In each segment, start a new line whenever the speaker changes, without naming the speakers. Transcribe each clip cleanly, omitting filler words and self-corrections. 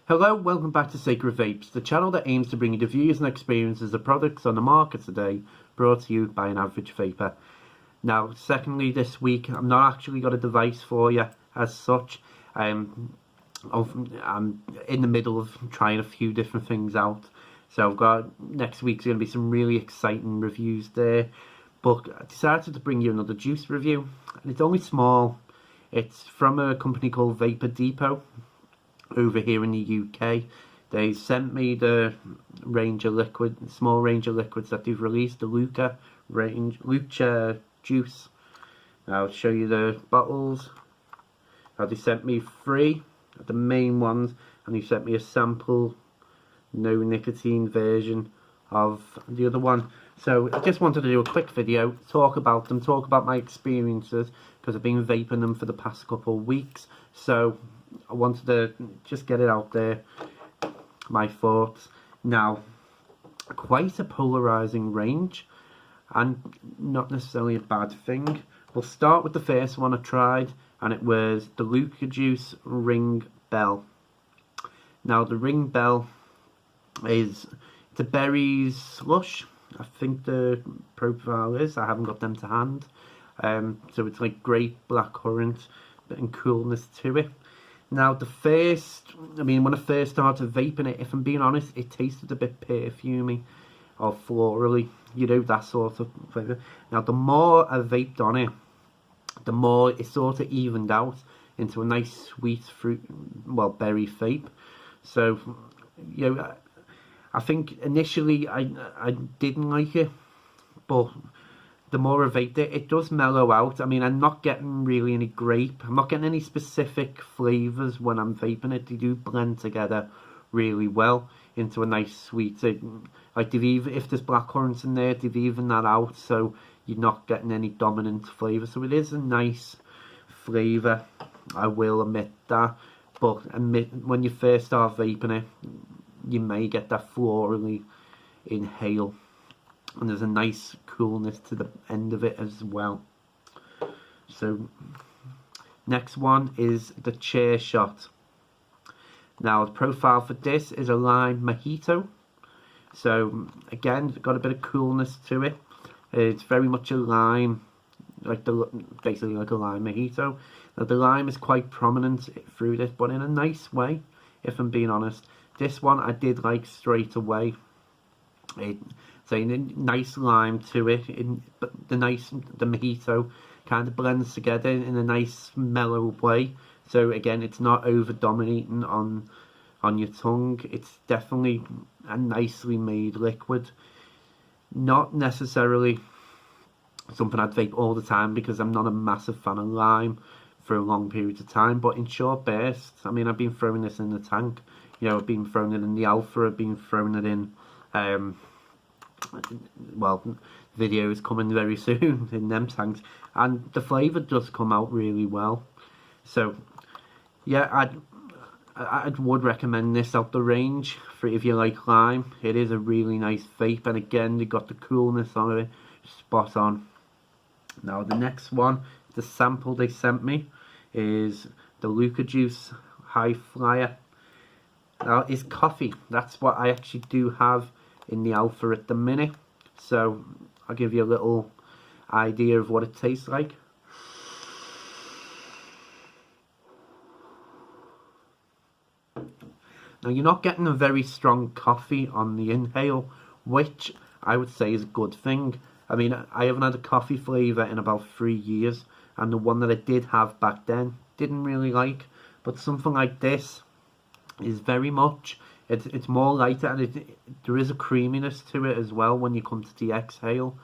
Hello, welcome back to Sacred Vapes, the channel that aims to bring you the views and experiences of products on the market today, brought to you by an average vapor. Now, secondly, this week, I've not actually got a device for you as such. I'm in the middle of trying a few different things out. So I've got, next week's going to be some really exciting reviews there. But I decided to bring you another juice review, and it's only small. It's from a company called Vapour Depot over here in the UK. They sent me the small range of liquids that they've released, the Lucha Juice. I'll show you the bottles. Now they sent me 3 of the main ones, and they sent me a sample, no nicotine version of the other one. So I just wanted to do a quick video, talk about them, talk about my experiences, because I've been vaping them for the past couple of weeks. So I wanted to just get it out there, my thoughts. Now, quite a polarizing range, and not necessarily a bad thing. We'll start with the first one I tried, and it was the Lucha Juice Ring Bell. Now, the Ring Bell is the berries slush, I think the profile is. I haven't got them to hand. So it's like grape, blackcurrant, and coolness to it. Now, when I first started vaping it, if I'm being honest, it tasted a bit perfumey or florally, you know, that sort of flavour. Now, the more I vaped on it, the more it sort of evened out into a nice sweet fruit, well, berry vape. So, you know, I think initially I didn't like it, but the more I vaped it, it does mellow out. I mean, I'm not getting really any grape. I'm not getting any specific flavours when I'm vaping it. They do blend together really well into a nice sweet. Like if there's blackcurrants in there, they've evened that out, so you're not getting any dominant flavour. So it is a nice flavour, I will admit that. But when you first start vaping it, you may get that florally inhale. And there's a nice coolness to the end of it as well. So, next one is the Chair Shot. Now, the profile for this is a lime mojito. So, again, got a bit of coolness to it. It's very much a lime, basically like a lime mojito. Now, the lime is quite prominent through this, but in a nice way, if I'm being honest. This one I did like straight away. So a nice lime to it, but the mojito kind of blends together in a nice mellow way. So again, it's not over dominating on your tongue. It's definitely a nicely made liquid. Not necessarily something I'd vape all the time, because I'm not a massive fan of lime for a long period of time. But in short bursts, I mean, I've been throwing this in the tank. You know, I've been throwing it in the Alpha. I've been throwing it in. Well, videos coming very soon in them tanks, and the flavour does come out really well. So yeah, I would recommend this out the range for if you like lime. It is a really nice vape, and again, they got the coolness on it spot on. Now, the next one, the sample they sent me, is the Lucha Juice High Flyer. Now, it's coffee. That's what I actually do have in the Alpha at the minute, so I'll give you a little idea of what it tastes like. Now, you're not getting a very strong coffee on the inhale, which I would say is a good thing. I mean, I haven't had a coffee flavour in about 3 years, and the one that I did have back then didn't really like. But something like this is very much, it's more lighter, and there is a creaminess to it as well when you come to the exhale.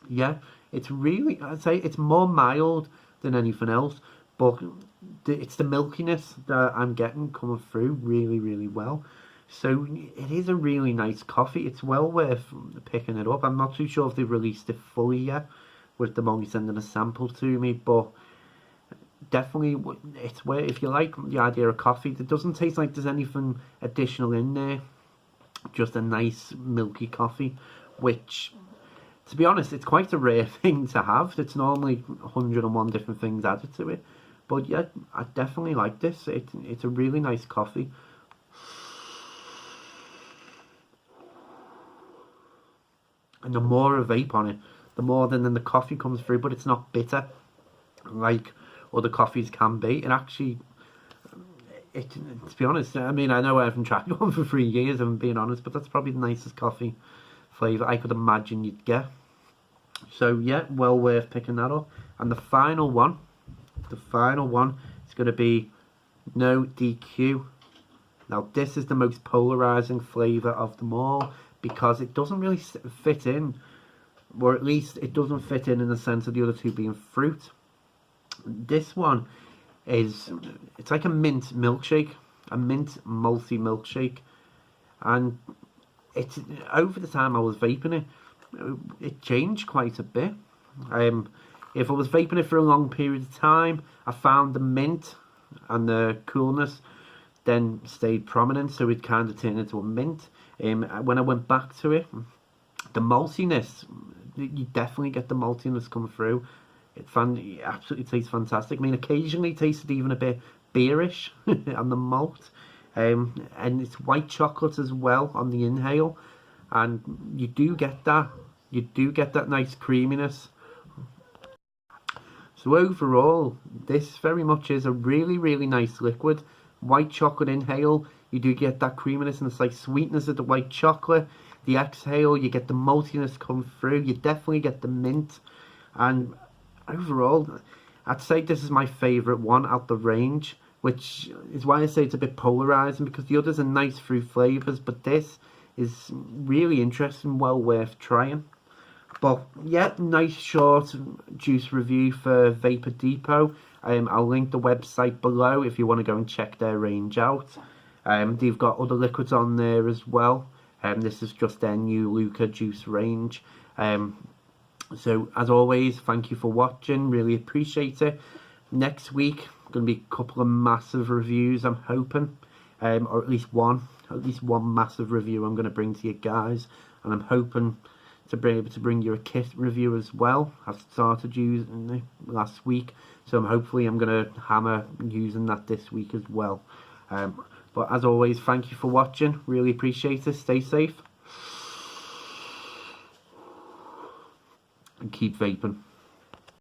Yeah, it's really, I'd say it's more mild than anything else, but it's the milkiness that I'm getting coming through really, really well. So it is a really nice coffee. It's well worth picking it up. I'm not too sure if they've released it fully yet, with them only sending a sample to me, but definitely it's where, if you like the idea of coffee, it doesn't taste like there's anything additional in there, just a nice milky coffee, which to be honest, it's quite a rare thing to have. It's normally 101 different things added to it. But yeah, I definitely like this. It's a really nice coffee. And the more I vape on it, the more then the coffee comes through, but it's not bitter like other coffees can be. And actually, to be honest, I mean, I know I haven't tried one for 3 years, if I'm being honest, but that's probably the nicest coffee flavour I could imagine you'd get. So yeah, well worth picking that up. And the final one is going to be No DQ. Now this is the most polarizing flavour of them all, because it doesn't really fit in, or at least it doesn't fit in the sense of the other two being fruit. This one it's like a mint milkshake, a mint malty milkshake, and it's, over the time I was vaping it changed quite a bit. If I was vaping it for a long period of time, I found the mint and the coolness then stayed prominent, so it kind of turned into a mint. When I went back to it, the maltiness, you definitely get the maltiness come through. It absolutely tastes fantastic. I mean, occasionally it tasted even a bit beerish on the malt. And it's white chocolate as well on the inhale, and you do get that nice creaminess. So overall, this very much is a really, really nice liquid. White chocolate inhale, you do get that creaminess and the slight sweetness of the white chocolate. The exhale, you get the maltiness come through. You definitely get the mint. And overall, I'd say this is my favourite one out the range, which is why I say it's a bit polarising, because the others are nice fruit flavours, but this is really interesting, well worth trying. But yeah, nice short juice review for Vapour Depot. I'll link the website below if you want to go and check their range out. They've got other liquids on there as well. This is just their new Lucha Juice range. So as always, thank you for watching, really appreciate it. Next week, going to be a couple of massive reviews, I'm hoping, or at least one massive review I'm going to bring to you guys, and I'm hoping to be able to bring you a kit review as well. I've started using it last week, so hopefully I'm going to hammer using that this week as well. But as always, thank you for watching, really appreciate it, stay safe, and keep vaping.